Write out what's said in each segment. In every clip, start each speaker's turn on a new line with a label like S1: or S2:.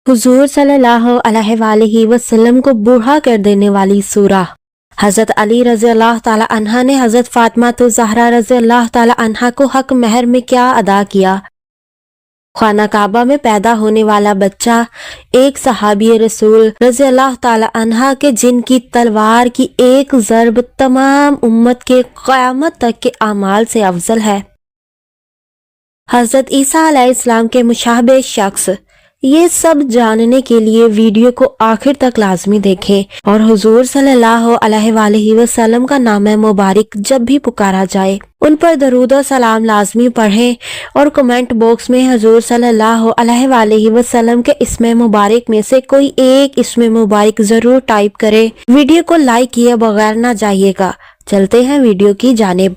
S1: حضور صلی اللہ علیہ وآلہ وسلم کو بوڑھا کر دینے والی سورہ۔ حضرت علی رضی اللہ تعالی عنہ نے حضرت فاطمہ الزہرا رضی اللہ تعالی عنہ کو حق مہر میں کیا ادا کیا؟ خانہ کعبہ میں پیدا ہونے والا بچہ ایک صحابی رسول رضی اللہ تعالی عنہ کے جن کی تلوار کی ایک ضرب تمام امت کے قیامت تک کے اعمال سے افضل ہے۔ حضرت عیسیٰ علیہ السلام کے مشابہ شخص، یہ سب جاننے کے لیے ویڈیو کو آخر تک لازمی دیکھیں اور حضور صلی اللہ علیہ وآلہ وسلم کا نام مبارک جب بھی پکارا جائے ان پر درود و سلام لازمی پڑھیں اور کمنٹ باکس میں حضور صلی اللہ علیہ وآلہ وسلم کے اسم مبارک میں سے کوئی ایک اسم مبارک ضرور ٹائپ کریں۔ ویڈیو کو لائک کیے بغیر نہ جائیے گا۔ چلتے ہیں ویڈیو کی جانب۔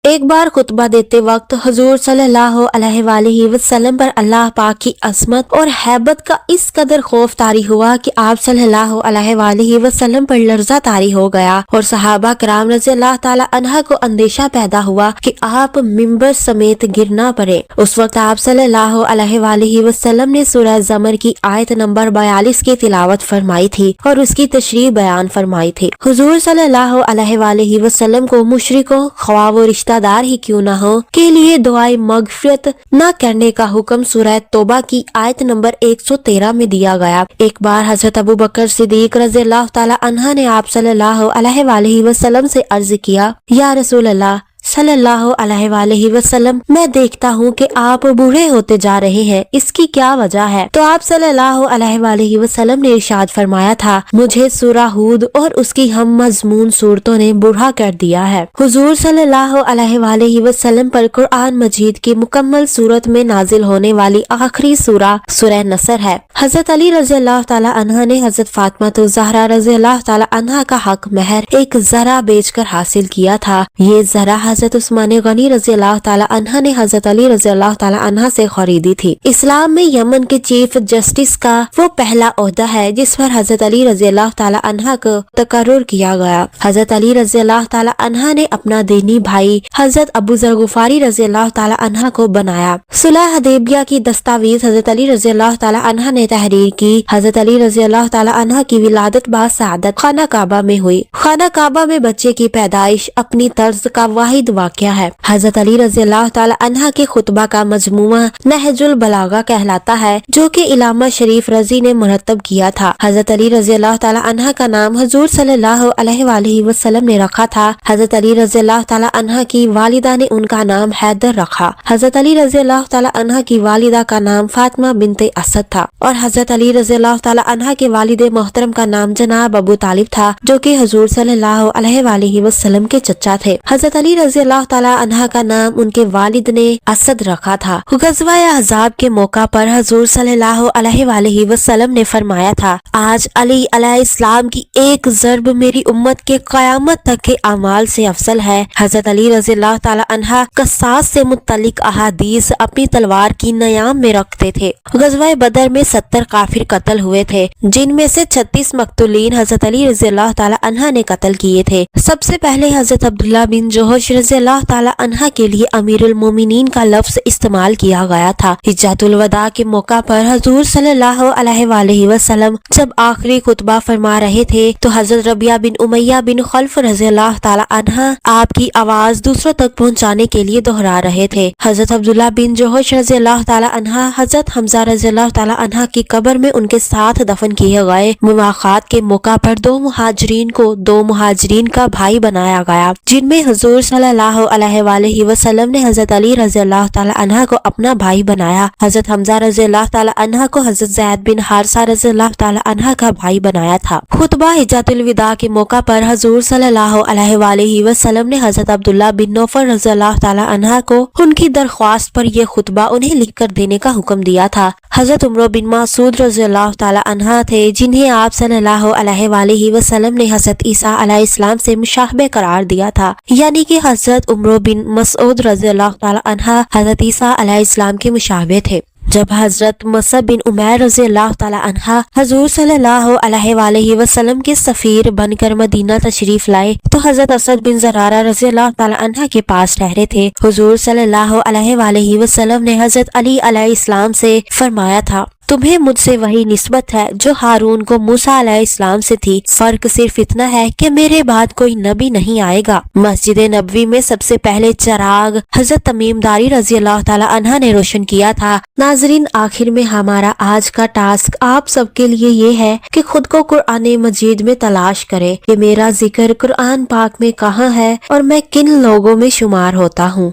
S1: ایک بار خطبہ دیتے وقت حضور صلی اللہ علیہ وآلہ وسلم پر اللہ پاک کی عظمت اور ہیبت کا اس قدر خوف طاری ہوا کہ آپ صلی اللہ علیہ وآلہ وسلم پر لرزہ طاری ہو گیا اور صحابہ کرام رضی اللہ تعالی عنہ کو اندیشہ پیدا ہوا کہ آپ ممبر سمیت گر نہ پڑے۔ اس وقت آپ صلی اللہ علیہ وآلہ وسلم نے سورہ زمر کی آیت نمبر 42 کی تلاوت فرمائی تھی اور اس کی تشریح بیان فرمائی تھی۔ حضور صلی اللہ علیہ وآلہ وسلم کو مشرکوں، خواہ و رشتہ دار ہی کیوں نہ ہو، کے لیے دعائے مغفرت نہ کرنے کا حکم سورہ توبہ کی آیت نمبر 113 میں دیا گیا۔ ایک بار حضرت ابو بکر صدیق رضی اللہ تعالی عنہ نے آپ صلی اللہ علیہ وآلہ وسلم سے عرض کیا، یا رسول اللہ صلی اللہ علیہ وآلہ وسلم، میں دیکھتا ہوں کہ آپ بوڑھے ہوتے جا رہے ہیں، اس کی کیا وجہ ہے؟ تو آپ صلی اللہ علیہ وآلہ وسلم نے ارشاد فرمایا تھا، مجھے سورہ ہود اور اس کی ہم مضمون صورتوں نے بوڑھا کر دیا ہے۔ حضور صلی اللہ علیہ وآلہ وسلم پر قرآن مجید کی مکمل صورت میں نازل ہونے والی آخری سورہ سورہ نصر ہے۔ حضرت علی رضی اللہ تعالی عنہ نے حضرت فاطمہ الزہرا رضی اللہ تعالی عنہ کا حق مہر ایک ذرہ بیچ کر حاصل کیا تھا۔ یہ ذرہ حضرت عثمان غنی رضی اللہ تعالی عنہ نے حضرت علی رضی اللہ تعالی عنہ سے خریدی تھی۔ اسلام میں یمن کے چیف جسٹس کا وہ پہلا عہدہ ہے جس پر حضرت علی رضی اللہ تعالی عنہ کو تقرر کیا گیا۔ حضرت علی رضی اللہ تعالی عنہ نے اپنا دینی بھائی حضرت ابو ذر غفاری رضی اللہ تعالی عنہ کو بنایا۔ صلح حدیبیہ کی دستاویز حضرت علی رضی اللہ تعالی عنہ نے تحریر کی۔ حضرت علی رضی اللہ تعالی عنہ کی ولادت باسعادت خانہ کعبہ میں ہوئی۔ خانہ کعبہ میں بچے کی پیدائش اپنی طرز کا واحد واقعہ ہے۔ حضرت علی رضی اللہ تعالی عنہ کے خطبہ کا مجموعہ نہج البلاغہ کہلاتا ہے، جو کہ علامہ شریف رضی نے مرتب کیا تھا۔ حضرت علی رضی اللہ تعالی عنہ کا نام حضور صلی اللہ علیہ وآلہ وسلم نے رکھا تھا۔ حضرت علی رضی اللہ تعالی عنہ کی والدہ نے ان کا نام حیدر رکھا۔ حضرت علی رضی اللہ تعالی عنہ کی والدہ کا نام فاطمہ بنت اسد تھا اور حضرت علی رضی اللہ تعالی عنہ کے والد محترم کا نام جناب ابو طالب تھا، جو کہ حضور صلی اللہ علیہ وآلہ وسلم کے چچا تھے۔ حضرت علی رضی اللہ تعالی عنہ کا نام ان کے والد نے اسد رکھا تھا۔ غزوہ احزاب کے موقع پر حضور صلی اللہ علیہ وآلہ وسلم نے فرمایا تھا، آج علی علیہ السلام کی ایک ضرب میری امت کے قیامت تک کے اعمال سے افضل ہے۔ حضرت علی رضی اللہ تعالی عنہ قصاص سے متعلق احادیث اپنی تلوار کی نیام میں رکھتے تھے۔ غزوہ بدر میں 70 کافر قتل ہوئے تھے، جن میں سے 36 مقتولین حضرت علی رضی اللہ تعالی عنہ نے قتل کیے تھے۔ سب سے پہلے حضرت عبداللہ بن جوہش رضی اللہ تعالی عنہ کے لیے امیر المومنین کا لفظ استعمال کیا گیا تھا۔ حجۃ الوداع کے موقع پر حضور صلی اللہ علیہ وآلہ وسلم جب آخری خطبہ فرما رہے تھے تو حضرت ربیعہ بن امیہ بن خلف رضی اللہ تعالی عنہ آپ کی آواز دوسروں تک پہنچانے کے لیے دہرا رہے تھے۔ حضرت عبداللہ بن جوہش رضی اللہ تعالی عنہ حضرت حمزہ رضی اللہ تعالی عنہ کی قبر میں ان کے ساتھ دفن کیے گئے۔ مواخات کے موقع پر دو مہاجرین کا بھائی بنایا گیا، جن میں حضور صلی اللہ علیہ وآلہ وسلم نے حضرت علی رضی اللہ تعالی عنہ کو اپنا بھائی بنایا۔ حضرت حمزہ رضی اللہ تعالی عنہ کو حضرت زید بن حارثہ رضی اللہ تعالی عنہ کا بھائی بنایا تھا۔ خطبہ حجۃ الوداع کے موقع پر حضور صلی اللہ علیہ وآلہ وسلم نے حضرت عبداللہ بن نوفل رضی اللہ تعالی عنہ کو ان کی درخواست پر یہ خطبہ انہیں لکھ کر دینے کا حکم دیا تھا۔ حضرت عمر بن مسعود رضی اللہ تعالی عنہ تھے، جنہیں آپ صلی اللہ علیہ وآلہ وسلم نے حضرت عیسیٰ علیہ السلام سے مشابہ قرار دیا تھا، یعنی کہ حضرت عمر بن مسعود رضی اللہ تعالی عنہ حضرت عیسیٰ علیہ السلام کے مشابہ تھے۔ جب حضرت مصعب بن عمیر رضی اللہ تعالی عنہ حضور صلی اللہ علیہ وآلہ وسلم کے سفیر بن کر مدینہ تشریف لائے تو حضرت اسد بن زرارہ رضی اللہ تعالی عنہ کے پاس ٹھہرے تھے۔ حضور صلی اللہ علیہ وآلہ وسلم نے حضرت علی علیہ السلام سے فرمایا تھا، تمہیں مجھ سے وہی نسبت ہے جو ہارون کو موسیٰ علیہ السلام سے تھی، فرق صرف اتنا ہے کہ میرے بعد کوئی نبی نہیں آئے گا۔ مسجد نبوی میں سب سے پہلے چراغ حضرت تمیم داری رضی اللہ تعالی عنہ نے روشن کیا تھا۔ ناظرین، آخر میں ہمارا آج کا ٹاسک آپ سب کے لیے یہ ہے کہ خود کو قرآن مجید میں تلاش کرے کہ میرا ذکر قرآن پاک میں کہاں ہے اور میں کن لوگوں میں شمار ہوتا ہوں۔